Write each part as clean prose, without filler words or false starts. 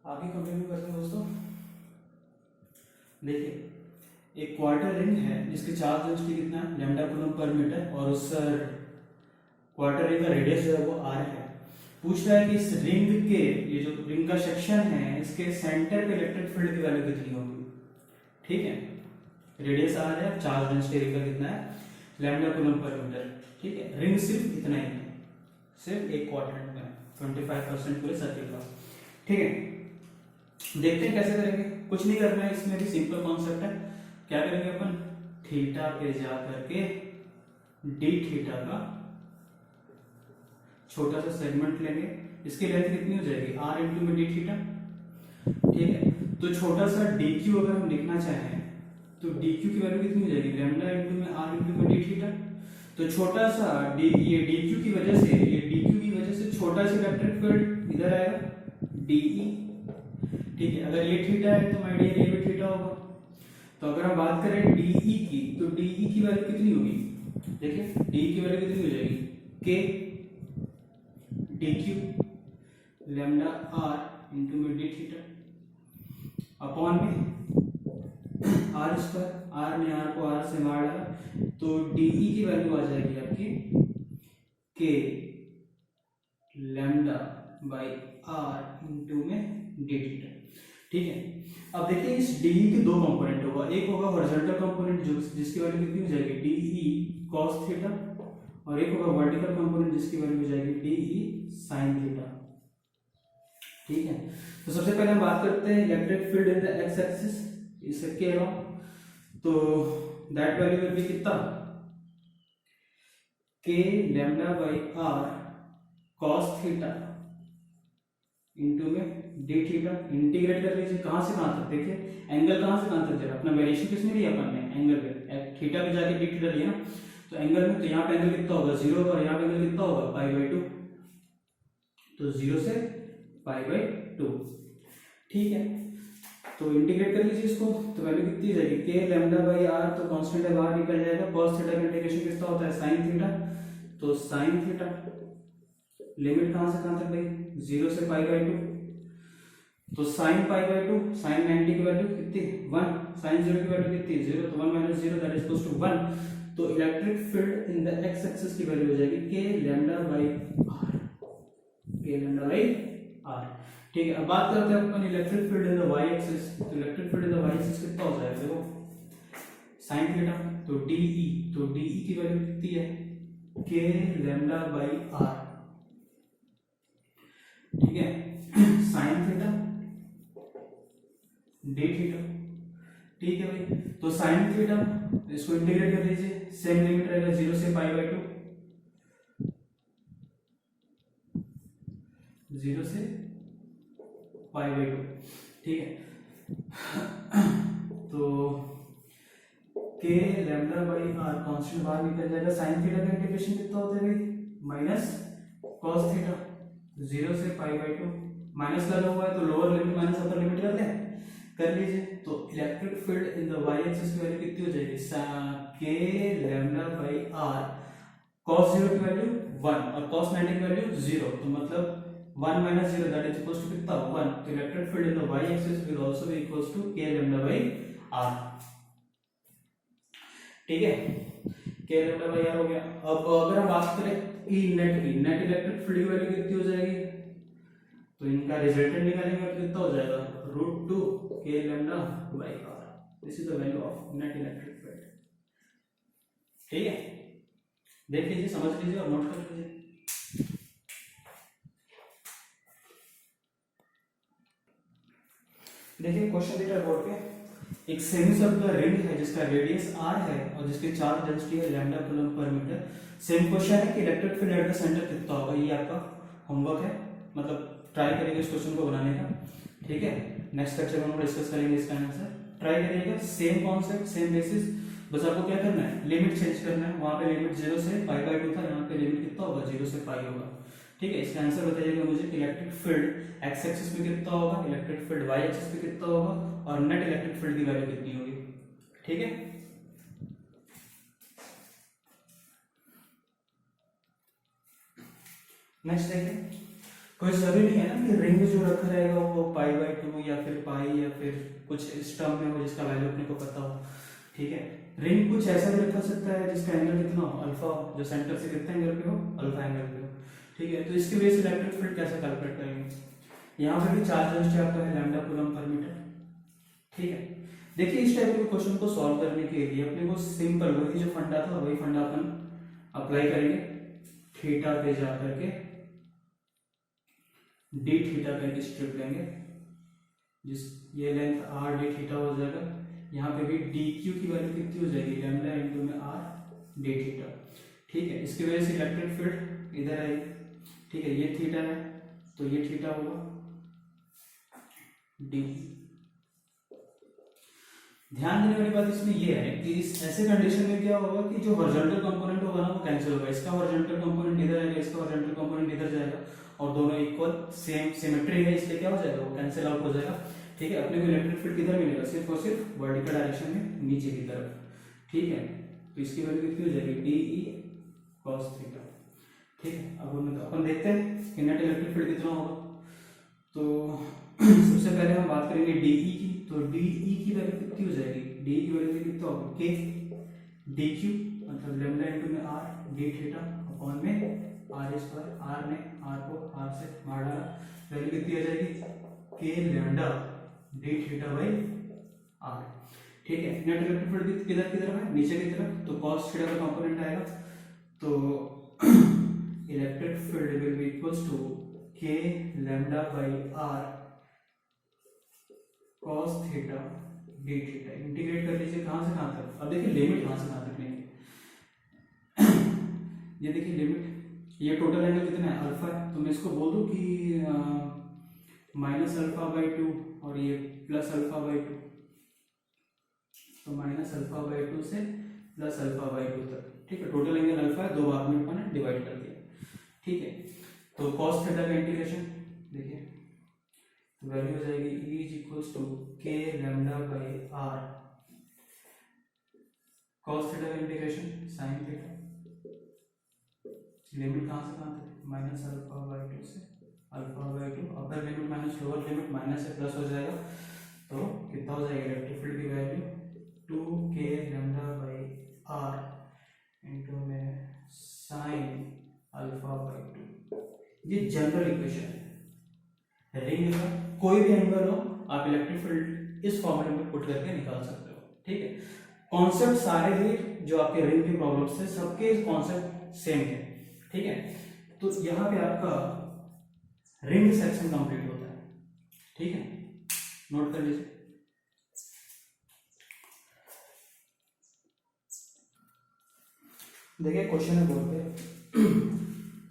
आगे कंटिन्यू करते हैं दोस्तों। देखिए एक क्वार्टर रिंग है जिसके चार्ज डेंसिटी कितना है लैम्डा कूलम पर मीटर और उस क्वार्टर रिंग का रेडियस जो है वो r है। पूछ रहा है कि इस रिंग के ये जो रिंग का सेक्शन है इसके सेंटर पे इलेक्ट्रिक फील्ड की वैल्यू कितनी होगी। ठीक है, रेडियस r है, चार्ज डेंसिटी रिंग का कितना है लैम्डा कूलम पर मीटर। ठीक है, रिंग सिर्फ इतना ही है, सिर्फ एक क्वाड्रेंट में 25% पूरे सर्किल का। ठीक है, देखते हैं कैसे करेंगे। कुछ नहीं करना है, इसमें भी सिंपल कॉन्सेप्ट है। क्या करेंगे अपन, थीटा पे जा करके डी थीटा का छोटा सा सेगमेंट लेंगे। इसकी लेंथ कितनी हो जाएगी r इंटू में डी थीटा। ठीक है, तो छोटा सा dq अगर हम लिखना चाहें तो dq की वैल्यू कितनी हो जाएगी लैम्डा इंटू में r इंटू में डी थीटा। तो छोटा सा ये dq की वजह से, ये dq की वजह से छोटा सा इलेक्ट्रिक फील्ड इधर आएगा de। ठीक है, अगर ये थीटा है तो आइडियल ये भी थीटा होगा। तो अगर हम बात करें de की, तो de की वैल्यू कितनी होगी, देखिए de की वैल्यू कितनी हो जाएगी k dq lambda r into में डी थीटा अपॉन में r स्क्वायर। r ने r को r से मार डाला तो de की वैल्यू आ जाएगी आपकी k lambda by r into में डी थीटा। ठीक है, अब देखिए इस de के दो कंपोनेंट होगा, एक होगा हॉरिजॉन्टल कंपोनेंट जो जिसकी वैल्यू कितनी हो जाएगी de cos थीटा, और एक होगा वर्टिकल कंपोनेंट जिसकी वैल्यू हो जाएगी de sin थीटा। ठीक है, तो सबसे पहले हम बात करते हैं electric field in the x axis, इसे कह रहा हूं तो दैट वैल्यू विल बी कितना k lambda by r cos theta into में डी थीटा। इंटीग्रेट कर लीजिए कहां से कहां तक, देखिए एंगल कहां से कहां तक जा रहा है, अपना वेरिएशन किसमें लिया अपन ने एंगल पे, थीटा पे जाके डी थीटा लिया ना, तो एंगल में तो यहाँ पे एंगल कितना होगा 0 और यहाँ पे एंगल कितना होगा π/2, तो 0 से π/2। ठीक है, तो इंटीग्रेट कर लीजिए इसको, तो वैल्यू कितनी जाएगी k लैम्डा बाई r, तो कांस्टेंट है बाहर निकल जाएगा। cos थीटा का इंटीग्रेशन कितना होता है sin थीटा, तो sin थीटा लिमिट कहां से कहां तक गई 0 से π/2, तो sin π/2 sin 90 की वैल्यू कितनी 1, sin 0 की वैल्यू कितनी 0, तो 1 - 0 दैट इज इक्वल्स टू 1। तो electric field in the x axis की वैल्यू हो जाएगी k lambda by r, k lambda by r। ठीक है, अब बात करते हैं अपन electric field in the y axis. तो electric field in the y axis कितना हो जाएगा, देखो sin थीटा, तो de, तो de की वैल्यू कितनी है k लैम्डा बाई r। ठीक है, sin थीटा डी थीटा। ठीक है भाई, तो sin थीटा इसको इंटीग्रेट कर लीजिए, सेम लिमिट रहेगा 0 से π/2, 0 से π/2। ठीक है, तो k lambda by r constant बाहर निकल जाएगा। sin थीटा का इंटीग्रेशन कितना होता है भाई माइनस cos थीटा 0 से π/2, माइनस लगा हुआ है तो lower limit minus upper limit कर लीजिए। तो electric field in the y axis की वैल्यू कितनी हो जाएगी k lambda by r, cos 0 की वैल्यू 1 और cos 90 की वैल्यू 0, तो मतलब 1 - 0 दैट इज इक्वल्स टू कितना 1। तो electric field in the y axis will also be equals to k lambda by r। ठीक है, k लैम्डा बाई r हो गया। अब अगर हम बात करें E नेट की, नेट इलेक्ट्रिक फील्ड की वैल्यू कितनी हो जाएगी, तो इनका रिजल्टेंट निकालेंगे तो कितना हो जाएगा √2 k lambda by r। This is the value of net electric field. ठीक है, देख लीजिए, समझ लीजिए और नोट कर लीजिए। देखिए क्वेश्चन दिया है बोर्ड पे, एक सेमी सर्कुलर रिंग है जिसका रेडियस r है और जिसकी चार्ज डेंसिटी है लैम्डा कूलम पर मीटर। सेम क्वेश्चन है कि electric field at the centre कितना होगा, ये आपका होमवर्क है, मतलब ट्राई करेंगे इस क्वेश्चन को बनाने का। ठीक है, नेक्स्ट लेक्चर में हम डिस्कस करेंगे इसका आंसर, ट्राई करिएगा। सेम कॉन्सेप्ट सेम बेसिस, बस आपको क्या करना है लिमिट चेंज करना है। वहां पे लिमिट 0 से π/2 था, यहाँ पे लिमिट कितना होगा 0 से π होगा। ठीक है, इसका आंसर बताइएगा मुझे कि इलेक्ट्रिक फील्ड एक्स एक्सिस पे कितना होगा, इलेक्ट्रिक फील्ड वाई एक्सिस पे कितना होगा और नेट इलेक्ट्रिक फील्ड की वैल्यू कितनी होगी। ठीक है, नेक्स्ट देखिए, कोई जरूरी नहीं है ना कि रिंग जो रखा रहेगा वो पाई बाई 2 या फिर पाई या फिर कुछ इस टर्म में हो जिसका वैल्यू अपने को पता हो, ठीक है। रिंग कुछ ऐसा भी रखा सकता है जिसका एंगल कितना हो, अल्फा, जो सेंटर से कितना एंगल पे हो, अल्फा एंगल पे हो, ठीक है। तो इसकी वजह से इलेक्ट्रिक फील्ड कैसे कैलकुलेट करेंगे, यहाँ पे भी चार्ज डेंसिटी आपका है लैम्डा कूलम पर मीटर, ठीक है। देखिए इस टाइप के क्वेश्चन को सॉल्व करने के लिए अपने को सिंपल वही जो फंडा था वही फंडा अपन अप्लाई करेंगे, थीटा पे जा करके डी थीटा करके स्ट्रिप लेंगे, जिस ये लेंथ आर डी थीटा हो जाएगा, यहाँ पे भी डी क्यू की वैल्यू कितनी हो जाएगी, लैम्डा इंटू में आर डी थीटा, ठीक है। इसकी वजह से इलेक्ट्रिक फील्ड इधर आएगी, ठीक है। ये थीटा है तो ये थीटा होगा डी। ध्यान देने वाली बात इसमें ये है कि इस ऐसे कंडीशन में क्या होगा कि जो हॉरिजॉन्टल कंपोनेंट होगा ना वो कैंसिल होगा, इसका हॉरिजॉन्टल कंपोनेंट इधर आएगा, इसका हॉरिजॉन्टल कंपोनेंट इधर जाएगा और दोनों इक्वल सेम सिमेट्री है, इसलिए क्या हो जाएगा वो कैंसिल आउट हो जाएगा, ठीक है। अपने को इलेक्ट्रिक फील्ड किधर मिलेगा, सिर्फ और सिर्फ वर्टिकल डायरेक्शन में नीचे की तरफ, ठीक है। तो इसकी वैल्यू कितनी हो जाएगी, डी ई कॉस थीटा, ठीक है। अब अपन देखते हैं कि नेट इलेक्ट्रिक फील्ड कितना होगा। तो सबसे पहले हम बात करेंगे डी ई की, तो डी ई की वैल्यू कितनी हो जाएगी, डी की वैल्यू कितना होगा, के डी क्यू मतलब लैम्डा इंटू में आर डी थीटा अपॉन में आर स्क्वायर, आर ने आर को आर से मार डाला, वैल्यू कितनी आ जाएगी, k lambda d theta by r, ठीक है। नेट इलेक्ट्रिक फील्ड किधर किधर है, नीचे की तरफ, तो कॉस थीटा का कंपोनेंट आएगा, तो electric field will be equals to k lambda by r cos theta d theta, integrate कर लीजिए कहां से कहां तक, अब देखिए लिमिट कहां से कहां तक लेंगे ये देखिए लिमिट, ये टोटल एंगल कितना है, अल्फा है, तो मैं इसको बोल दूं कि माइनस अल्फा बाई 2 और ये प्लस अल्फा बाई 2, तो माइनस अल्फा बाई 2 से प्लस अल्फा बाई 2 तक, ठीक है। टोटल एंगल अल्फा है, दो भाग में अपन ने डिवाइड कर दिया, ठीक है। तो cos थीटा का इंटीग्रेशन देखिए, तो वैल्यू हो जाएगी E is equals to k lambda by r cos theta का इंटीग्रेशन sin थीटा, लिमिट कहां से कहां तक, माइनस अल्फा बाई 2 से alpha by 2, upper limit minus lower limit minus से प्लस हो जाएगा, तो कितना हो जाएगा इलेक्ट्रिक फील्ड की वैल्यू 2 के लैम्डा बाई आर इनटू में sin अल्फा बाई 2। ये जनरल इक्वेशन है, रिंग का कोई भी एंगल हो आप इलेक्ट्रिक फील्ड इस फॉर्मूले में पुट करके निकाल सकते हो, ठीक है। कॉन्सेप्ट सारे ही जो आपके रिंग के प्रॉब्लम्स थे सबके कॉन्सेप्ट सेम है, ठीक है। तो यहाँ पे आपका रिंग सेक्शन कंप्लीट होता है, ठीक है, नोट कर लीजिए। देखिए क्वेश्चन है बोर्ड पे,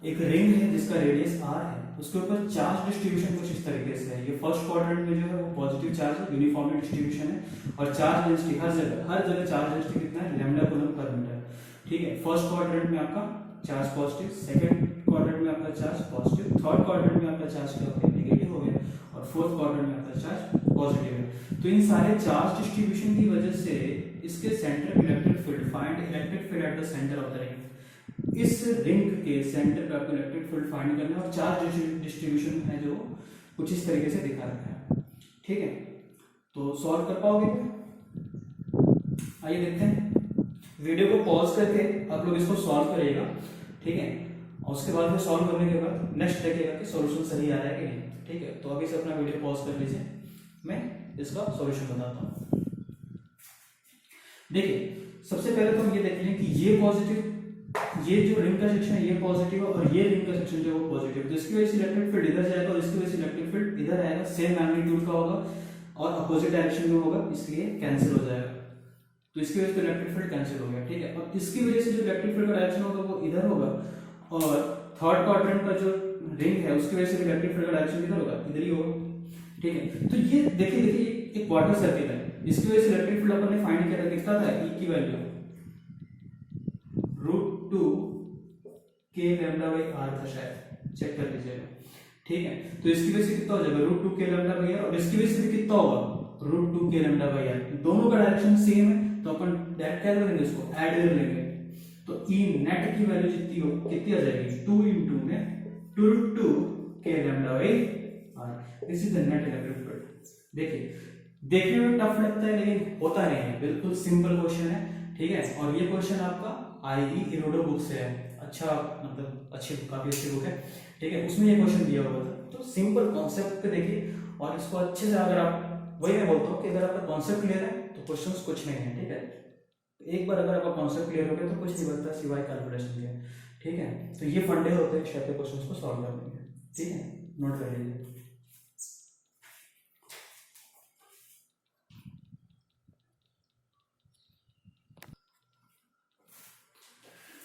एक रिंग है जिसका रेडियस r है, उसके ऊपर चार्ज डिस्ट्रीब्यूशन कुछ इस तरीके से है। ये फर्स्ट क्वाड्रेंट में जो है वो पॉजिटिव चार्ज है, यूनिफॉर्मली डिस्ट्रीब्यूशन है, और चार्ज डेंसिटी हर जगह चार्ज डेंसिटी कितना है, लैम्डा कूलम पर मीटर, ठीक है। फर्स्ट क्वाड्रेंट में आपका चार्ज पॉजिटिव, सेकंड क्वाड्रेंट में आपका चार्ज पॉजिटिव, थर्ड क्वाड्रेंट में आपका चार्ज क्या हो गया, नेगेटिव हो गया, और फोर्थ क्वाड्रेंट में आपका चार्ज पॉजिटिव है। तो इन सारे चार्ज डिस्ट्रीब्यूशन की वजह से इसके centre electric field, find electric field at the centre of the ring, इस रिंग के सेंटर पे आपको इलेक्ट्रिक फील्ड फाइंड करना है, और चार्ज डिस्ट्रीब्यूशन है जो कुछ इस तरीके से दिखा रखा है, ठीक है। तो सॉल्व कर पाओगे क्या, आइए देखते हैं। वीडियो को पॉज करके आप लोग इसको सॉल्व करिएगा, ठीक है, और उसके बाद फिर सॉल्व करने के बाद नेक्स्ट देखिएगा कि सॉल्यूशन सही आ रहा है कि नहीं, ठीक है। तो अभी से अपना वीडियो पॉज कर लीजिए, मैं इसका सॉल्यूशन बताता हूँ। देखिए सबसे पहले तो हम ये देख लें कि ये पॉजिटिव, ये जो रिंग का सेक्शन है ये पॉजिटिव है, और ये रिंग का सेक्शन जो है वो पॉजिटिव, तो इसकी वजह से इलेक्ट्रिक फील्ड इधर जाएगा और इसकी वजह से इलेक्ट्रिक फील्ड इधर आएगा, सेम मैग्नीट्यूड का होगा और अपोजिट डायरेक्शन में होगा, इसलिए कैंसिल हो जाएगा, तो इसकी वजह से इलेक्ट्रिक फील्ड कैंसिल हो गया, ठीक है। अब इसकी वजह से जो इलेक्ट्रिक फील्ड का डायरेक्शन होगा वो इधर होगा, और थर्ड क्वाड्रेंट का जो रिंग है उसकी वजह से इलेक्ट्रिक फील्ड का डायरेक्शन किधर होगा, इधर ही होगा, ठीक है। तो ये देखिए एक क्वार्टर सर्किल है, इसकी वजह से इलेक्ट्रिक फील्ड अपन ने फाइंड किया था, कितना था, E की वैल्यू √2 के लैम्डा बाई आर था शायद, चेक कर लीजिएगा, ठीक है। तो इसकी वजह से कितना हो जाएगा √2 के लैम्डा बाई आर, और इसकी वजह से भी कितना होगा √2 के लैम्डा बाई आर, दोनों का डायरेक्शन सेम है, तो अपन डायरेक्ट क्या करेंगे, इसको ऐड कर लेंगे, तो E नेट की वैल्यू जितनी हो कितनी आ जाएगी, 2 इंटू में 2√2 k lambda by r, this is the net electric field. देखिए देखने में टफ लगता है लेकिन होता नहीं है, बिल्कुल सिंपल क्वेश्चन है, ठीक है। और ये क्वेश्चन आपका आई इरोडो बुक से है, अच्छा मतलब अच्छी काफी अच्छी बुक है, ठीक है, उसमें ये क्वेश्चन दिया हुआ था। तो सिंपल कॉन्सेप्ट पे देखिए और इसको अच्छे से अगर आप, वही मैं बोलता हूँ कि अगर आपका कॉन्सेप्ट क्लियर है तो क्वेश्चन कुछ नहीं है, ठीक है। एक बार अगर आपका कॉन्सेप्ट क्लियर हो गया तो कुछ नहीं बनता सिवाय कैलकुलेशन के, ठीक है। तो ये फंडे होते हैं स्टेप पे क्वेश्चन को सॉल्व करने के, ठीक है, नोट कर लीजिए।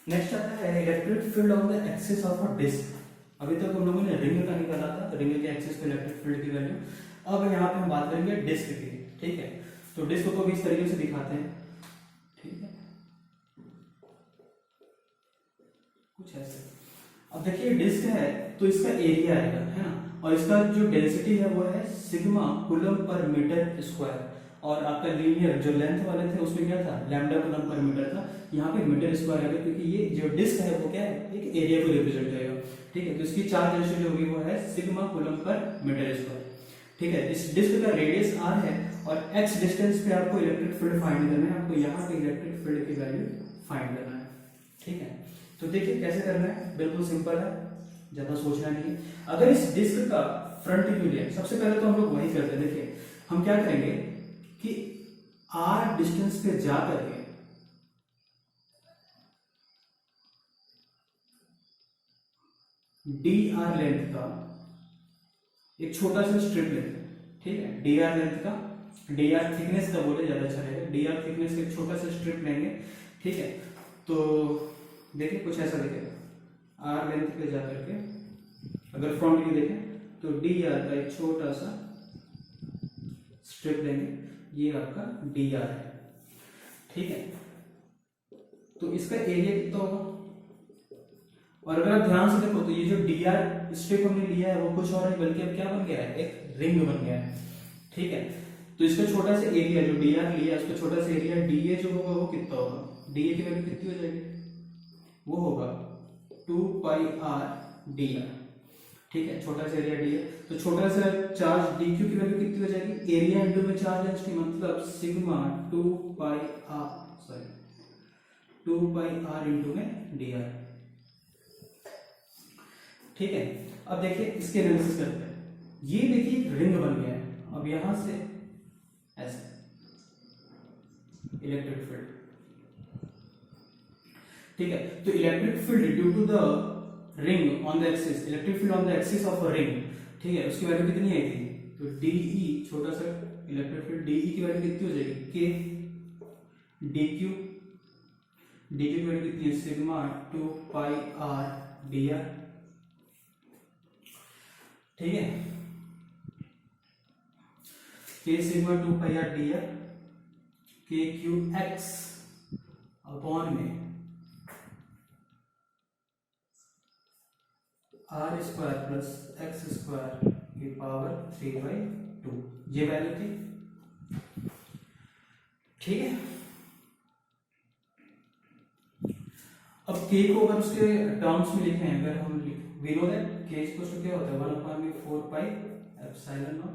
नेक्स्ट आता है electric field on the axis of a disc. अभी तक हम लोगों ने रिंग का निकाला था, रिंग के एक्सिस पे इलेक्ट्रिक फील्ड की वैल्यू। अब यहाँ पे हम बात करेंगे डिस्क की, ठीक है। तो डिस्क को भी इस तरीके से दिखाते हैं, ठीक है, कुछ ऐसे। अब देखिए डिस्क है तो इसका एरिया आएगा, है ना, और इसका जो डेंसिटी है वो है सिग्मा कूलम पर मीटर स्क्वायर, और आपका लीनियर जो लेंथ वाले थे उसमें क्या था, लैम्डा कूलम पर मीटर था, यहाँ पे मीटर स्क्वायर है क्योंकि ये जो डिस्क है वो क्या है, एक एरिया को रिप्रेजेंट करेगा, ठीक है। तो इसकी चार्ज रेशियो जो होगी वो है सिग्मा कूलम पर मीटर स्क्वायर, ठीक है। इस डिस्क का रेडियस r है और x डिस्टेंस पे आपको इलेक्ट्रिक फील्ड फाइंड करना है, आपको यहाँ पे इलेक्ट्रिक फील्ड की वैल्यू फाइंड करना है, ठीक है। तो देखिए कैसे करना है, बिल्कुल सिंपल है, ज्यादा सोचना नहीं है। अगर इस डिस्क का फ्रंट व्यू लिया, सबसे पहले तो हम लोग वही करते हैं। देखिए हम क्या करेंगे कि r डिस्टेंस पे जा करके dr लेंथ का एक छोटा सा स्ट्रिप लेते हैं, ठीक है। dr लेंथ का, dr थिकनेस का बोले ज्यादा अच्छा रहेगा, dr थिकनेस का एक छोटा सा स्ट्रिप लेंगे, ठीक है। तो देखिए कुछ ऐसा दिखेगा, r लेंथ पे जाकर के अगर फ्रंट व्यू देखें तो dr का एक छोटा सा स्ट्रिप लेंगे, ये आपका dr है, ठीक है। तो इसका एरिया कितना होगा, और अगर आप ध्यान से देखो तो ये जो dr स्ट्रिप हमने लिया है वो कुछ और नहीं बल्कि अब क्या बन गया है, एक रिंग बन गया है, ठीक है। तो इसका छोटा सा एरिया जो dr लिया है उसका छोटा सा एरिया dA जो होगा वो कितना होगा, dA की वैल्यू कितनी हो जाएगी, वो होगा 2 पाई r dr, ठीक है, छोटा सा एरिया dA। तो छोटा सा चार्ज dq की वैल्यू कितनी हो जाएगी, एरिया इनटू में चार्ज डेंसिटी, मतलब सिग्मा 2 पाई r इनटू में dr, ठीक है। अब देखिए इसके एनालिसिस करते हैं। ये देखिए रिंग बन गया है, अब यहां से ऐसे इलेक्ट्रिक फील्ड, ठीक है। तो electric field due to the ring on the axis, electric field on the axis of a ring, ठीक है, उसकी वैल्यू कितनी आई थी, तो dE छोटा सा इलेक्ट्रिक फील्ड dE की वैल्यू कितनी हो जाएगी, k dq की वैल्यू कितनी है, सिग्मा 2 पाई r dr, ठीक है। k सिग्मा 2 पाई r dr, k Q x upon में r square plus x square की पावर 3/2, ये वैल्यू थी, ठीक है। अब k को अगर उसके टर्म्स में लिखें, अगर हम we know that k equal to क्या होता है 1/4 pi epsilon not,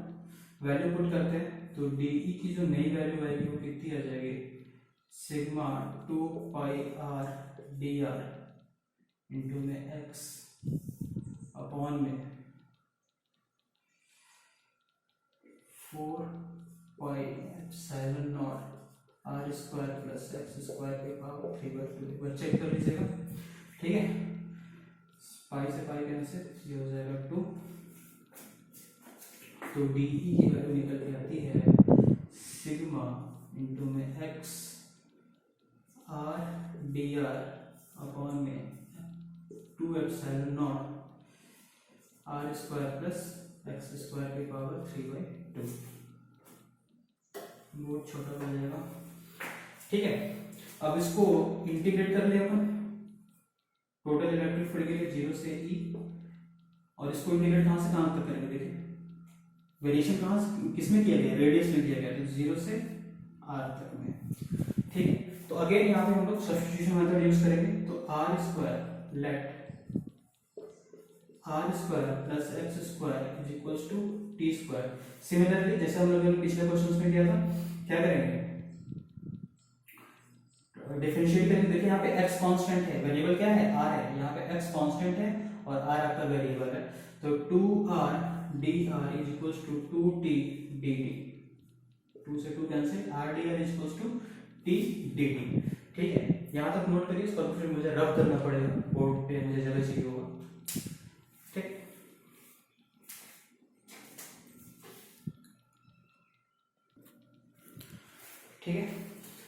value put करते हैं तो dE की जो नई वैल्यू आएगी वो कितनी आ जाएगी, सिग्मा 2 पाई r dr इंटू में x अपॉन में 4 पाई epsilon not r square plus x square के पावर 3/2, चेक कर लीजिएगा, ठीक है। पाई से पाई करने से ये हो जाएगा 2, तो dE की वैल्यू निकल के आती है सिग्मा इंटू में x r dr अपॉन में 2 epsilon not r square plus x square की पावर 3/2, बहुत छोटा हो जाएगा, ठीक है। अब इसको इंटीग्रेट कर ले अपन, टोटल इलेक्ट्रिक फील्ड के लिए 0 से E, और इसको इंटीग्रेट कहां से कहां तक करेंगे, देखिए वेरिएशन कहां से किसमें किया गया, रेडियस में किया गया, तो 0 से r तक में, ठीक है। तो अगेन यहाँ पे हम लोग सब्स्टिट्यूशन मेथड यूज करेंगे, तो r square let r square plus x square is equals to t square. Similarly जैसे हम लोगों ने पिछले क्वेश्चन में किया था, क्या करेंगे, डिफरेंशिएट करेंगे। देखिए यहाँ पे x कांस्टेंट है, वेरिएबल क्या है, r है, यहाँ पे x कांस्टेंट है और r आपका वेरिएबल है, तो 2r dr is equals to 2t dt, 2 से 2 cancel, r dr is equals to t dt। ठीक है, यहाँ तक नोट करिए, इसको फिर मुझे रब करना पड़ेगा, बोर्ड पे मुझे जगह चाहिए होगा। ठीक, ठीक है,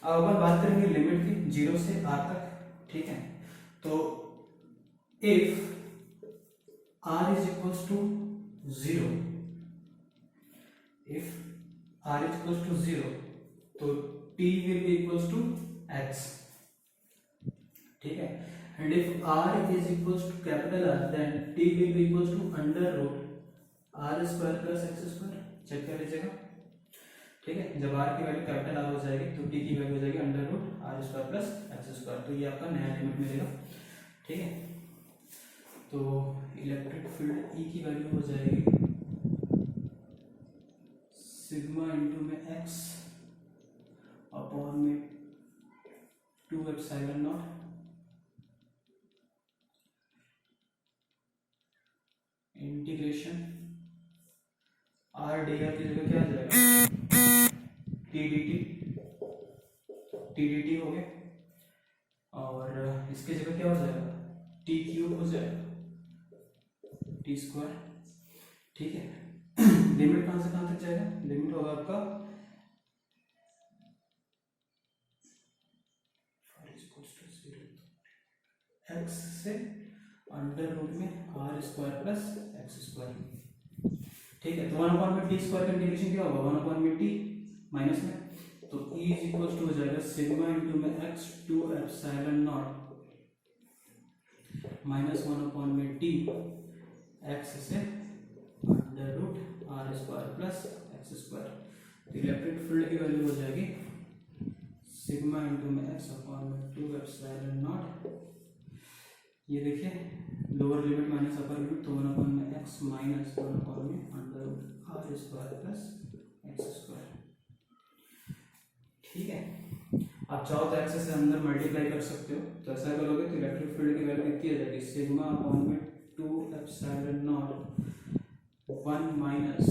अब अपन बात करेंगे लिमिट की 0 से r तक। ठीक है, तो if r is equals to 0, if r is equals to 0 तो t will be equals to x। ठीक है, and if r is equals to capital R then t will be equals to under root r square plus x square. Check कर लीजिएगा। ठीक है, जब r की value capital R हो जाएगी तो t की वैल्यू हो जाएगी under root r square plus x square, तो ये आपका नया लिमिट मिलेगा। ठीक है, तो इलेक्ट्रिक फील्ड E की वैल्यू हो जाएगी सिग्मा इंटू में x अपॉन में 2 epsilon not integration r dr की जगह क्या आ जाएगा, t dt हो गया, और इसकी जगह क्या हो जाएगा, t क्यूब हो जाएगा, t स्क्वायर। ठीक है, लिमिट कहां से कहां तक जाएगा, लिमिट होगा आपका x से अंडर रूट में r square plus x square. ठीक है, तो 1/t स्क्वायर का इंटीग्रेशन क्या होगा, 1/t माइनस में, तो e इज इक्वल टू हो जाएगा सिग्मा इंटू में x 2 epsilon not minus 1/t x से under root r square plus x square. तो इलेक्ट्रिक फील्ड की वैल्यू हो जाएगी सिग्मा इंटू में x अपॉन में 2 एप्सिलॉन नॉट, ये देखिए lower limit minus upper limit, तो 1/x माइनस 1 में under root r square plus x square. ठीक है, आप चाहो तो x से अंदर मल्टीप्लाई कर सकते हो, तो ऐसा करोगे तो इलेक्ट्रिक फील्ड की वैल्यू कितनी आ जाएगी, सिग्मा अपॉन में 2 epsilon naught 1 minus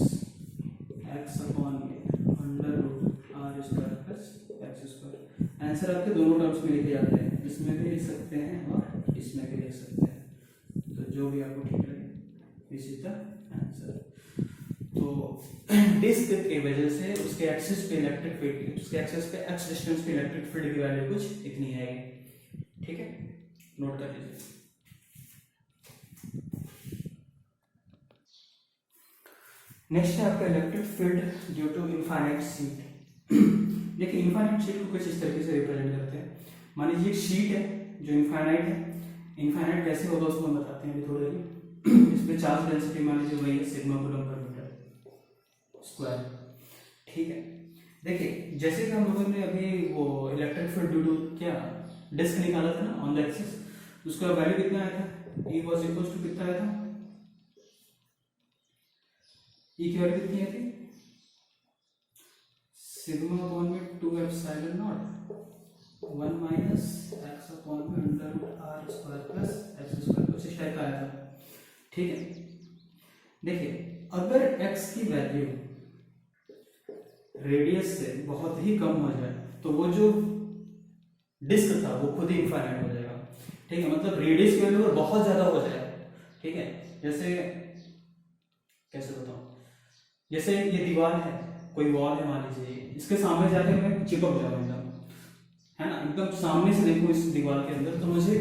x upon में under root r square plus x square. Answer आपके दोनों टर्म्स में लिखे जाते हैं, इसमें भी लिख सकते हैं और इसमें भी लिख सकते हैं, तो जो भी आपको ठीक लगे, दिस इज द आंसर। तो डिस्क की वजह से उसके एक्सिस पे इलेक्ट्रिक फील्ड, उसके एक्सिस पे x डिस्टेंस पे इलेक्ट्रिक फील्ड की वैल्यू कुछ इतनी आएगी। ठीक है, नोट कर लीजिए। नेक्स्ट है आपका electric field due to infinite sheet. देखिए इनफाइनाइट शीट को कुछ इस तरीके से रिप्रेजेंट करते हैं, मान लीजिए एक शीट है जो इनफाइनाइट है। इनफाइनाइट कैसे होगा उसको हम बताते हैं अभी थोड़ी देर। इसमें चार्ज डेंसिटी मान लीजिए वही है सिग्मा कूलम पर मीटर स्क्वायर। ठीक है, देखिए जैसे कि हम लोगों ने अभी वो इलेक्ट्रिक फील्ड ड्यू टू क्या डिस्क निकाला था ना ऑन द एक्सिस, उसका वैल्यू कितना आया था, E वाज इक्वल्स टू कितना आया था, E की वैल्यू कितनी आई थी, सिग्मा अपॉन में 2 epsilon naught 1 minus x upon में under root r square plus x square, कुछ इस टाइप का आया था। ठीक है, देखिए अगर x की वैल्यू रेडियस से बहुत ही कम हो जाए तो वो जो डिस्क था वो खुद ही इनफाइनाइट हो जाएगा। ठीक है, मतलब रेडियस की वैल्यू बहुत ज्यादा हो जाए। ठीक है, जैसे कैसे बताऊं, जैसे ये दीवार है, कोई वॉल है मान लीजिए, इसके सामने जाके मैं चिपक जाऊं एकदम, है ना, एकदम सामने से देखूं इस दीवार के अंदर, तो मुझे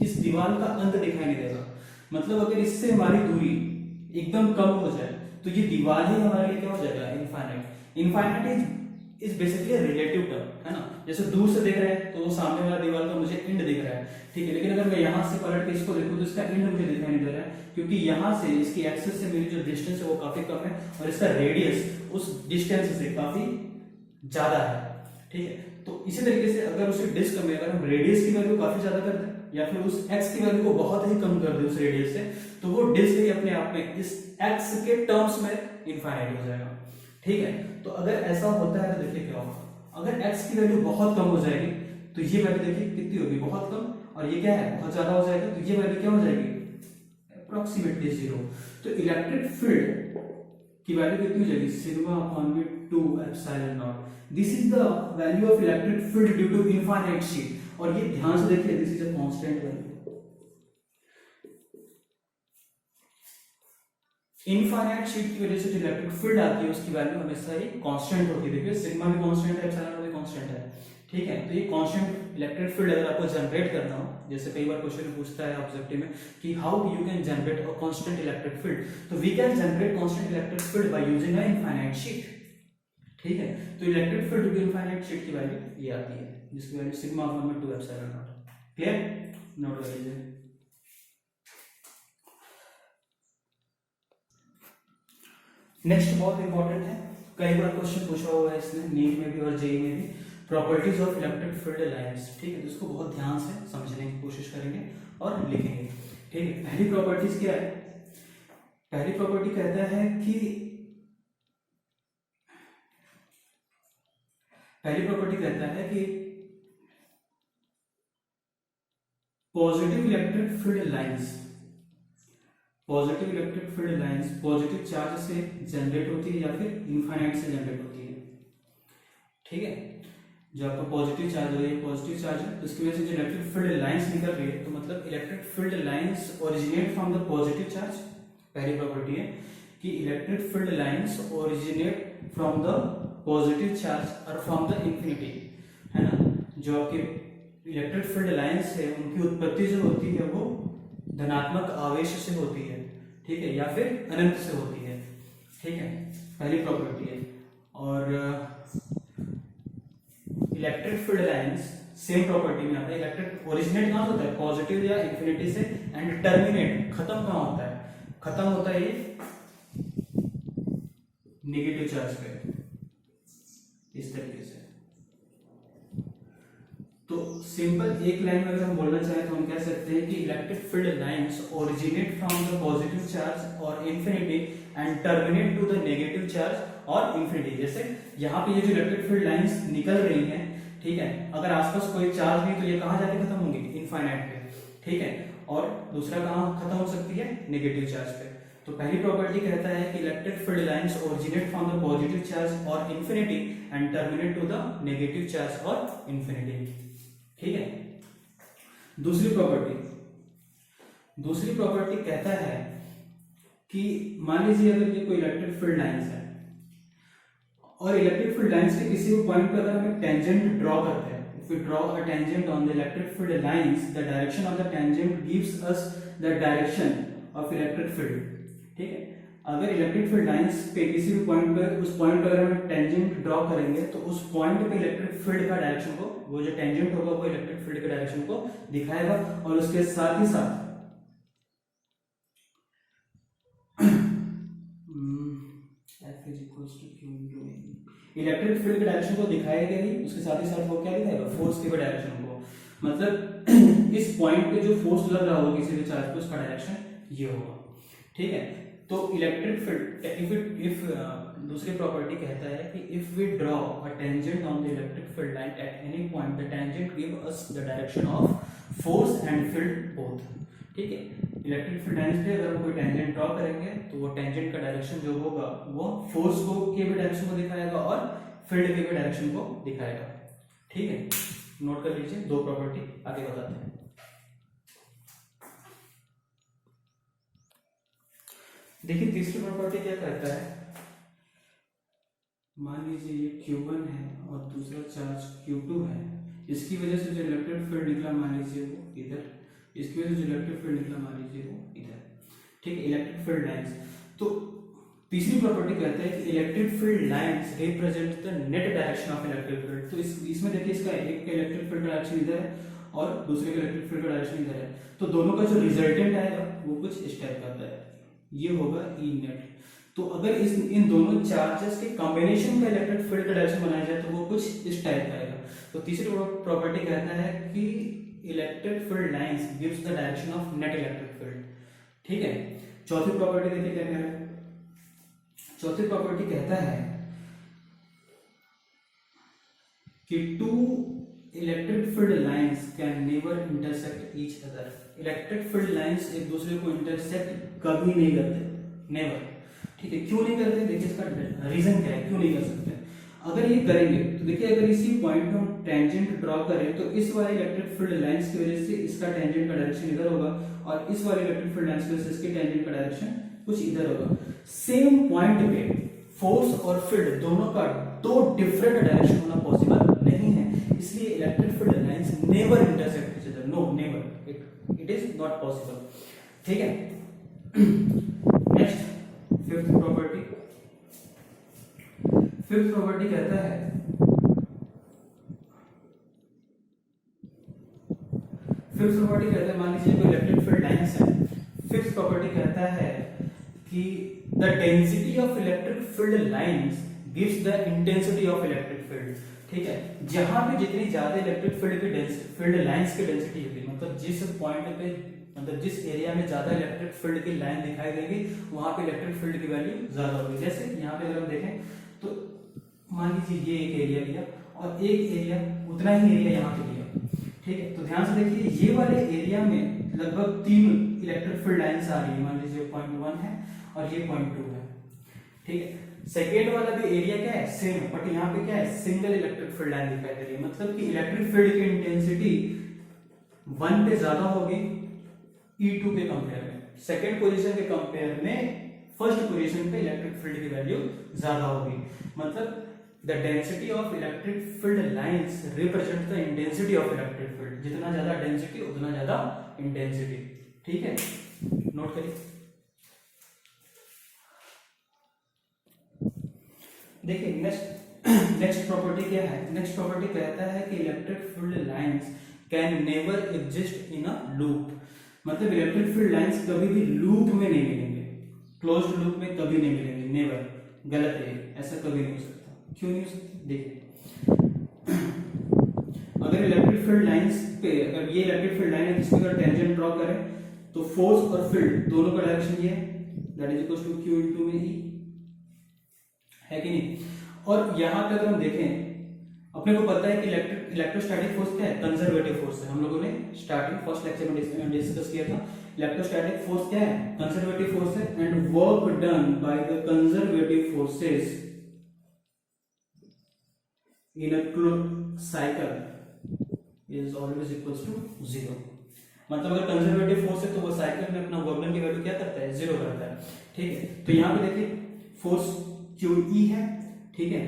इस दीवार का अंत दिखाई नहीं देगा। मतलब अगर इससे हमारी दूरी एकदम कम हो जाए तो ये दीवार ही हमारे लिए क्या हो जाएगा, infinite. Infinite is basically relative term, है ना, जैसे दूर से देख रहे हैं तो सामने वाला दीवार का मुझे एंड दिख रहा है। ठीक है, लेकिन अगर मैं यहाँ से पलट के इसको देखूं तो इसका एंड मुझे दिखाई नहीं दे रहा है, क्योंकि यहाँ से इसकी एक्सिस से मेरी जो डिस्टेंस है वो काफी कम है और इसका रेडियस उस डिस्टेंस से काफी ज्यादा है। ठीक है, तो इसी तरीके से अगर उस डिस्क में अगर हम रेडियस की वैल्यू काफी ज्यादा कर दें या फिर उस एक्स की वैल्यू को बहुत ही कम कर दें उस रेडियस से, तो वो डिस्क ही अपने आप में इस x के टर्म्स में इनफाइनाइट हो जाएगा। ठीक है, तो अगर ऐसा होता है तो देखिए क्या होगा, अगर x की वैल्यू बहुत कम हो जाएगी तो ये वैल्यू देखिए कितनी होगी, बहुत कम, और ये क्या है, बहुत ज्यादा हो जाएगा, तो ये वैल्यू क्या हो जाएगी, अप्रोक्सीमेटली 0। तो इलेक्ट्रिक फील्ड की वैल्यू कितनी हो जाएगी, सिग्मा अपॉन में 2 epsilon not. This is the value of electric field due to infinite sheet. और ये ध्यान से देखिए, this is a constant value. Infinite sheet की वजह से जो इलेक्ट्रिक फील्ड आती है उसकी वैल्यू हमेशा ही कांस्टेंट होती है। देखिए सिग्मा भी कांस्टेंट है, एप्सिलॉन भी कांस्टेंट है। ठीक है, तो ये कांस्टेंट इलेक्ट्रिक फील्ड अगर आपको जनरेट करना हो, जैसे कई बार क्वेश्चन पूछता है ऑब्जेक्टिव में कि how you can generate a constant electric field, तो we can generate constant electric field by using a infinite sheet. ठीक है, तो इलेक्ट्रिक फील्ड की इनफाइनाइट शीट की वैल्यू ये आती है, जिसकी वैल्यू सिग्मा अपॉन में 2 एप्सिलॉन नॉट। क्लियर, नोट कर लीजिए। नेक्स्ट बहुत इंपॉर्टेंट है, कई बार क्वेश्चन पूछा हुआ है इसमें, नीट में भी और जेईई में भी, properties of electric field lines. ठीक है, तो इसको बहुत ध्यान से समझने की कोशिश करेंगे और लिखेंगे। ठीक है, पहली प्रॉपर्टीज क्या है, पहली प्रॉपर्टी कहता है कि, पहली प्रॉपर्टी कहता है कि positive electric field lines, positive electric field lines positive charge से जनरेट होती है या फिर इनफाइनाइट से जनरेट होती है। ठीक है, जो आपका पॉजिटिव चार्ज है, पॉजिटिव चार्ज है, तो इसकी वजह से जो इलेक्ट्रिक फील्ड लाइंस निकल रही है, तो मतलब electric field lines originate from the positive charge. पहली प्रॉपर्टी है कि electric field lines originate from the positive charge और फ्रॉम द इंफिनिटी, है ना। जो आपके इलेक्ट्रिक फील्ड लाइंस है उनकी उत्पत्ति जो होती है वो धनात्मक आवेश से होती है। ठीक है, या फिर अनंत से होती है। ठीक है, पहली प्रॉपर्टी है। और electric field lines same property में आता है। इलेक्ट्रिक ओरिजिनेट कहां होता है, पॉजिटिव या इंफिनिटी से, एंड टर्मिनेट खत्म कहां होता है, खत्म होता है ये नेगेटिव चार्ज पे, इस तरीके से। तो सिंपल एक लाइन में अगर हम बोलना चाहें तो हम कह सकते हैं कि electric field lines originate from the positive charge और infinity and terminate to the negative charge और इंफिनिटी। जैसे यहाँ पे ये जो इलेक्ट्रिक फील्ड लाइंस निकल रही हैं, ठीक है, अगर आसपास कोई चार्ज नहीं तो ये कहाँ जाके खत्म होंगी, इनफाइनाइट पे। ठीक है, और दूसरा कहाँ खत्म हो सकती है, नेगेटिव चार्ज पे। तो पहली प्रॉपर्टी कहता है कि electric field lines originate from the positive charge और infinity and terminate to the negative charge और इंफिनिटी। ठीक है, दूसरी प्रॉपर्टी कहता है कि मान लीजिए अगर ये कोई इलेक्ट्रिक फील्ड लाइंस है और इलेक्ट्रिक फील्ड लाइंस के किसी भी पॉइंट पर अगर हम एक टेंजेंट ड्रॉ करते हैं, if we draw a tangent on the electric field lines, the direction of the tangent gives us the direction of electric field. ठीक है, अगर इलेक्ट्रिक फील्ड लाइंस पे किसी भी पॉइंट पर, उस पॉइंट पर अगर हम टेंजेंट ड्रॉ करेंगे तो उस पॉइंट पे इलेक्ट्रिक फील्ड का डायरेक्शन को, वो जो टेंजेंट होगा वो इलेक्ट्रिक फील्ड के डायरेक्शन को दिखाएगा। और उसके साथ ही साथ इलेक्ट्रिक फील्ड के डायरेक्शन को दिखाएगा ही, उसके साथ ही साथ वो क्या दिखाएगा, फोर्स के डायरेक्शन को। मतलब इस पॉइंट पे जो फोर्स लग रहा होगा किसी भी चार्ज पे, उसका डायरेक्शन ये होगा। ठीक है, तो इलेक्ट्रिक फील्ड इफ दूसरी प्रॉपर्टी कहता है कि if we draw a tangent on the electric field line at any point, the tangent give us the direction of force and field both. ठीक है, इलेक्ट्रिक फील्ड लाइन पे अगर हम कोई टेंजेंट ड्रॉ करेंगे तो वो टेंजेंट का डायरेक्शन जो होगा वो फोर्स को के भी डायरेक्शन को दिखाएगा और फील्ड के भी डायरेक्शन को दिखाएगा। ठीक है, नोट कर लीजिए, दो प्रॉपर्टी आगे बताते हैं। देखिए तीसरी प्रॉपर्टी क्या कहता है, मान लीजिए ये Q1 है और दूसरा चार्ज Q2 है, इसकी वजह से जो इलेक्ट्रिक फील्ड निकला मान लीजिए वो इधर, इसकी वजह से जो इलेक्ट्रिक फील्ड निकला मान लीजिए वो इधर। ठीक है, इलेक्ट्रिक फील्ड लाइंस। तो तीसरी प्रॉपर्टी कहता है कि electric field lines represent the net direction of electric field. तो इसमें देखिए इसका एक का इलेक्ट्रिक फील्ड डायरेक्शन इधर है और दूसरे का इलेक्ट्रिक फील्ड डायरेक्शन इधर है, तो दोनों का जो रिजल्टेंट आएगा वो कुछ इस टाइप का है, ये होगा ई नेट। तो अगर इन दोनों चार्जेस के कॉम्बिनेशन का इलेक्ट्रिक फील्ड का डायरेक्शन बनाया जाए तो वो कुछ इस टाइप का आएगा। तो तीसरी प्रॉपर्टी कहता है कि electric field lines gives the direction of net electric field. ठीक है। चौथी प्रॉपर्टी देखिए क्या कह रहा है। चौथी प्रॉपर्टी कहता है कि two electric field lines can never intersect each other. Electric field lines एक दूसरे को इंटरसेक्ट कभी नहीं करते, नेवर। ठीक है, क्यों नहीं करते, देखिए इसका रीजन क्या है, क्यों नहीं कर सकते। अगर ये करेंगे तो देखिए, अगर इसी पॉइंट पे हम टेंजेंट ड्रॉ करें तो इस वाले इलेक्ट्रिक फील्ड लाइंस की वजह से इसका टेंजेंट का डायरेक्शन इधर होगा, और इस वाले इलेक्ट्रिक फील्ड लाइंस की वजह से इसके टेंजेंट का डायरेक्शन कुछ इधर होगा। सेम पॉइंट पे फोर्स और फील्ड दोनों का दो डिफरेंट डायरेक्शन होना पॉसिबल नहीं है, इसलिए electric field lines never intersect each other. No, never, it is not possible. ठीक है। Next fifth property. Fifth property कहता है, फिफ्थ प्रॉपर्टी कहता है, मान लीजिए कोई इलेक्ट्रिक फील्ड लाइंस है। फिफ्थ प्रॉपर्टी कहता है कि the density of electric field lines gives the intensity of electric field. ठीक है, जहां पे जितनी ज्यादा इलेक्ट्रिक फील्ड की फील्ड लाइंस की डेंसिटी होगी, मतलब जिस पॉइंट पे, मतलब जिस एरिया में ज्यादा इलेक्ट्रिक फील्ड की लाइन दिखाई देगी वहां पे इलेक्ट्रिक फील्ड की वैल्यू ज्यादा होगी। जैसे यहाँ पे अगर हम देखें तो मान लीजिए ये एक एरिया लिया और एक एरिया, उतना ही एरिया यहाँ पे लिया। ठीक है, तो ध्यान से देखिए, ये वाले एरिया में लगभग 3 इलेक्ट्रिक फील्ड लाइंस आ रही है। मान लीजिए पॉइंट 1 है और ये पॉइंट 2 है। ठीक है, सेकेंड वाला भी एरिया क्या है, सेम, बट यहाँ पे क्या है, सिंगल इलेक्ट्रिक फील्ड लाइन दिखाई दे रही है। मतलब कि इलेक्ट्रिक फील्ड की इंटेंसिटी 1 पे ज्यादा होगी E2 के कंपेयर में, सेकेंड पोजीशन के कंपेयर में फर्स्ट पोजीशन पे इलेक्ट्रिक फील्ड की वैल्यू ज्यादा होगी। मतलब the density of electric field lines represent the intensity of electric field. जितना ज्यादा डेंसिटी उतना ज्यादा इंटेंसिटी। ठीक है, नोट करिए। देखिए नेक्स्ट प्रॉपर्टी क्या है। नेक्स्ट प्रॉपर्टी कहता है कि electric field lines can never exist in a loop. मतलब इलेक्ट्रिक फील्ड लाइंस कभी भी लूप में नहीं मिलेंगे, क्लोज्ड लूप में कभी नहीं मिलेंगे, नेवर। गलत है, ऐसा कभी नहीं हो सकता। क्यों नहीं हो सकता, देखिए अगर इलेक्ट्रिक फील्ड लाइंस पे, अगर ये इलेक्ट्रिक फील्ड लाइन है जिसमें अगर टेंजेंट ड्रॉ करें तो फोर्स और फील्ड दोनों का डायरेक्शन ये है, that is equal to Q into में E, है कि नहीं। और यहां पे अगर हम देखें, अपने को पता है कि इलेक्ट्रोस्टैटिक फोर्स क्या है, कंजर्वेटिव फोर्स है। हम लोगों ने स्टार्टिंग फर्स्ट लेक्चर में डिस्कस किया था। इलेक्ट्रोस्टैटिक फोर्स क्या है, कंजर्वेटिव फोर्स है, and work done by the conservative forces in a cycle is always equals to 0। मतलब अगर कंजर्वेटिव फोर्स है तो वो साइकिल में अपना वर्क डन की वैल्यू क्या करता है, 0 करता है। ठीक है, तो यहाँ पे देखिए फोर्स QE है। ठीक है,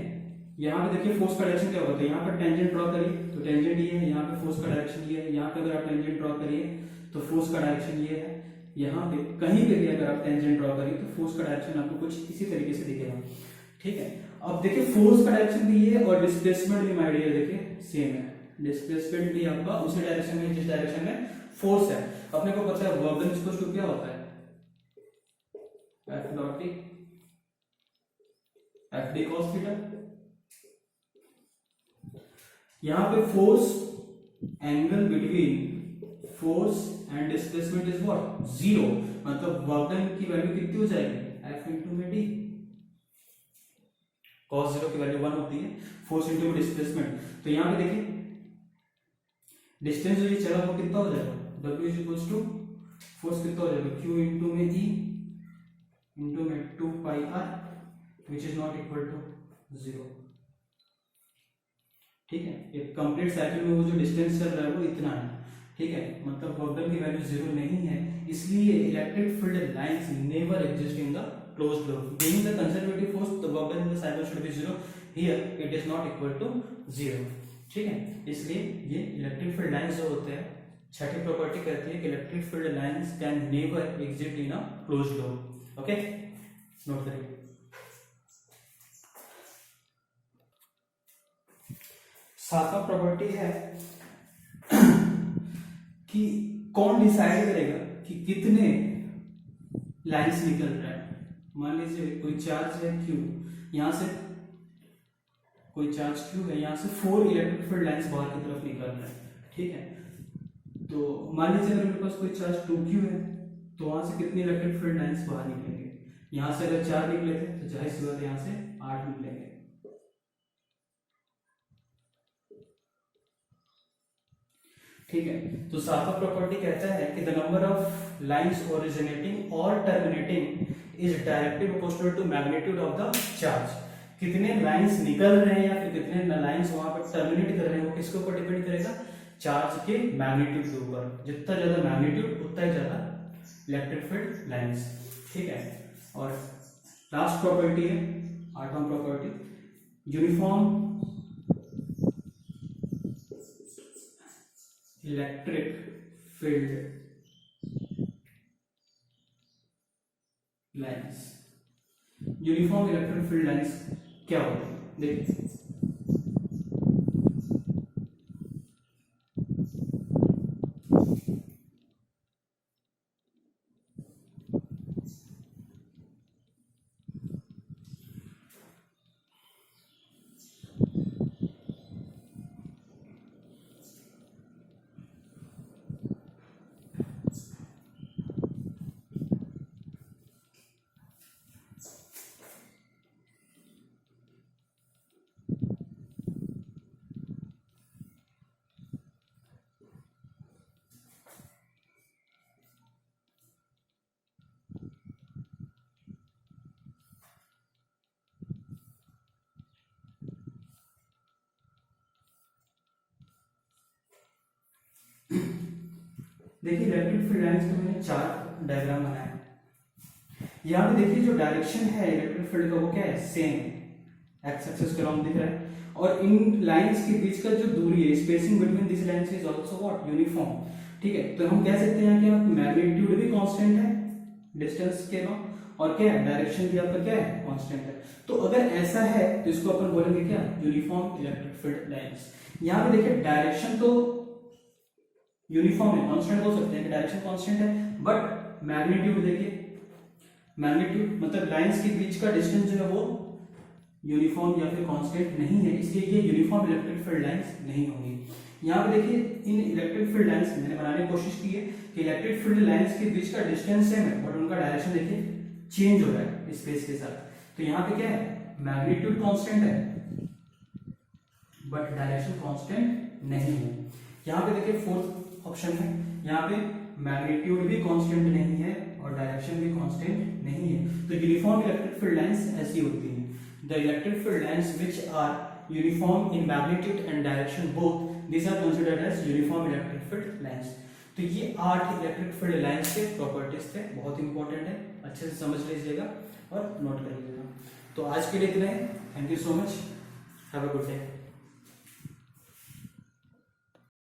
यहाँ पे देखिए फोर्स का डायरेक्शन क्या होगा, तो यहाँ पर टेंजेंट ड्रॉ करिए तो टेंजेंट ये है, यहाँ पे फोर्स का डायरेक्शन ये है, यहाँ पे अगर आप टेंजेंट ड्रॉ करिए तो फोर्स का डायरेक्शन ये है, यहाँ पे कहीं पे भी अगर आप टेंजेंट ड्रॉ करिए तो फोर्स का डायरेक्शन आपको कुछ इसी तरीके से दिखेगा। ठीक है, अब देखिए फोर्स का डायरेक्शन भी ये है और डिस्प्लेसमेंट भी माय डियर देखिए सेम है। डिस्प्लेसमेंट भी आपका उसी डायरेक्शन में जिस डायरेक्शन में फोर्स है। अपने को पता है वर्क डन इक्वल टू क्या होता है, F dot T, FD cos theta. यहां पे force angle between force and displacement is what, 0। मतलब वर्क डन की वैल्यू कितनी हो जाएगी, F इनटू में D। cos 0 की वैल्यू 1 होती है, फोर्स इनटू डिस्प्लेसमेंट। तो यहां पे देखिए डिस्टेंस जो ये चला वो कितना हो जाएगा, W is equals to force कितना हो जाएगा, Q इनटू में E इनटू में 2 पाई R which is not equal to 0। ठीक है, एक कंप्लीट साइकिल में वो जो डिस्टेंस चल रहा है वो इतना है। ठीक है, मतलब वर्क डन की वैल्यू 0 नहीं है, इसलिए electric field lines never exist in the closed loop. Being the conservative force the work done in the cycle should be 0, here it is not equal to 0। ठीक है, इसलिए ये इलेक्ट्रिक फील्ड लाइंस जो होते हैं, छठी प्रॉपर्टी कहती है कि electric field lines can never exist in a closed loop. Okay, note करिए। सातवां प्रॉपर्टी है कि कौन डिसाइड करेगा कि कितने लाइंस निकल रहा है। मान लीजिए कोई चार्ज है Q, यहां से कोई चार्ज Q है, यहां से 4 इलेक्ट्रिक फील्ड लाइंस बाहर की तरफ निकल रहा है। ठीक है, तो मान लीजिए अगर मेरे पास कोई चार्ज 2Q है तो वहां से कितनी इलेक्ट्रिक फील्ड लाइंस बाहर निकलेंगे? यहां से अगर 4 निकले थे तो जाहिर सी बात है यहां से 8 निकलेंगे। ठीक है, तो सातवां प्रॉपर्टी कहता है कि the number of lines originating और terminating is directly proportional to magnitude of the charge. कितने लाइंस निकल रहे हैं या फिर कितने लाइंस वहां पर टर्मिनेट कर रहे हैं वो किसके ऊपर डिपेंड करेगा? चार्ज के मैग्नीट्यूड के ऊपर। जितना ज्यादा मैग्नीट्यूड उतना ही ज्यादा इलेक्ट्रिक फील्ड लाइंस। ठीक है, और लास्ट प्रॉपर्टी है 8वां property, uniform electric field lines. Uniform electric field lines क्या होती है? देखिए, देखिए इलेक्ट्रिक फील्ड लाइंस के मैंने 4 डायग्राम बनाए। यहाँ पे देखिए जो डायरेक्शन है इलेक्ट्रिक फील्ड का वो क्या है? सेम एक्स एक्सिस के अलोंग दिख रहा है, और इन लाइंस के बीच का जो दूरी है, spacing between this lines is also what? Uniform. ठीक है, तो हम कह सकते हैं कि मैग्नीट्यूड भी कांस्टेंट है डिस्टेंस के अलोंग, और क्या है? डायरेक्शन भी आपका क्या है? कांस्टेंट है। तो अगर ऐसा है तो इसको अपन बोलेंगे क्या? Uniform electric field lines. यहाँ पे देखिए डायरेक्शन तो यूनिफॉर्म है, कांस्टेंट बोल सकते हैं कि डायरेक्शन कांस्टेंट है, बट मैग्नीट्यूड देखिए, मैग्नीट्यूड मतलब लाइंस के बीच का डिस्टेंस जो है वो यूनिफॉर्म या फिर कांस्टेंट नहीं है, इसलिए ये यूनिफॉर्म इलेक्ट्रिक फील्ड लाइंस नहीं होंगी। यहाँ पे देखिए इन इलेक्ट्रिक फील्ड लाइंस मैंने बनाने की कोशिश की है कि इलेक्ट्रिक फील्ड लाइंस के बीच का डिस्टेंस सेम है, बट उनका डायरेक्शन देखिए चेंज हो रहा है स्पेस के साथ। तो यहाँ पे क्या है? मैग्नीट्यूड कांस्टेंट है बट डायरेक्शन कांस्टेंट नहीं है। यहाँ पे देखिए फोर्थ ऑप्शन है, यहाँ पे मैग्नीट्यूड भी कांस्टेंट नहीं है और डायरेक्शन भी कांस्टेंट नहीं है। तो यूनिफॉर्म इलेक्ट्रिक फील्ड लाइंस ऐसी होती हैं, the electric field lines which are uniform in magnitude and direction both, these are considered as uniform electric field lines। तो ये 8 इलेक्ट्रिक फील्ड लाइंस के प्रॉपर्टीज थे, बहुत इंपॉर्टेंट है, अच्छे से समझ लीजिएगा और नोट कर लीजिएगा। तो आज के लिए इतना ही, thank you so much, have a good day.